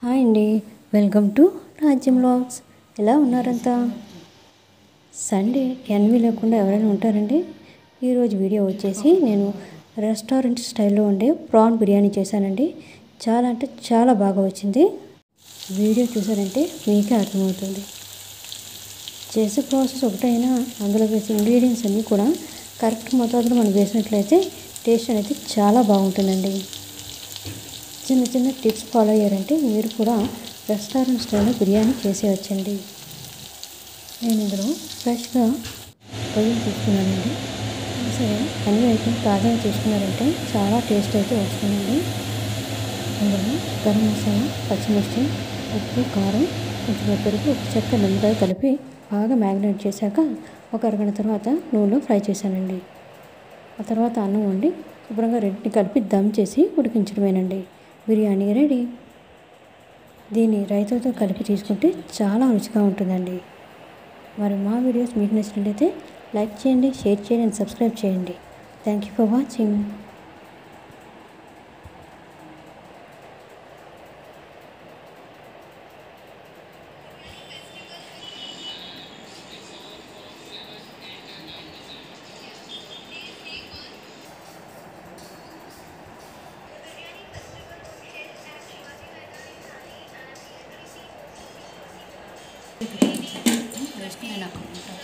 Hi అండి, welcome to రాజ్యం vlogs. ఎలా ఉన్నారంతా? సండే ఎన్వి లేకుండా ఎవరైనా ఉంటారండి? ఈరోజు వీడియో వచ్చేసి నేను రెస్టారెంట్ స్టైల్లో ఉండే ప్రాన్ బిర్యానీ చేశానండి. చాలా అంటే చాలా బాగా వచ్చింది. వీడియో చూసారంటే మీకే అర్థమవుతుంది. చేసే ప్రాసెస్ ఒకటైనా అందులో వేసే ఇంగ్రీడియంట్స్ అన్నీ కూడా కరెక్ట్ మోతాదులో మనం వేసినట్లయితే టేస్ట్ అనేది చాలా బాగుంటుందండి. చిన్న చిన్న టిప్స్ ఫాలో అయ్యారంటే మీరు కూడా రెస్టారెంట్ స్టైల్లో బిర్యానీ చేసేయచ్చండి. నేను ఇందులో ఫ్రెష్గా రొయ్యలు తీసుకున్నానండి. సరే అన్ని ఐటమ్స్ తాజాగా తీసుకున్నారంటే చాలా టేస్ట్ అయితే వస్తుందండి. అందులో గరం మసాలా, పచ్చిమిర్చి, ఉప్పు, కారం, కొంచెం పెరుగు, ఒక చెక్క నిమ్మకాయ కలిపి బాగా మ్యారినేట్ చేశాక ఒక అరగంట తర్వాత నూనెలో ఫ్రై చేశానండి. ఆ తర్వాత అన్నం వండి శుభ్రంగా రెండింటిని కలిపి దమ్ చేసి ఉడికించడమేనండి. బిర్యానీ రెడీ. దీన్ని రైతాతో కలిపి తీసుకుంటే చాలా రుచిగా ఉంటుందండి. మరి మా వీడియోస్ మీకు నచ్చినట్లయితే లైక్ చేయండి, షేర్ చేయండి అండ్ సబ్స్క్రైబ్ చేయండి. Thank you for watching. Rest నేను అక్కడ ఉంటాను.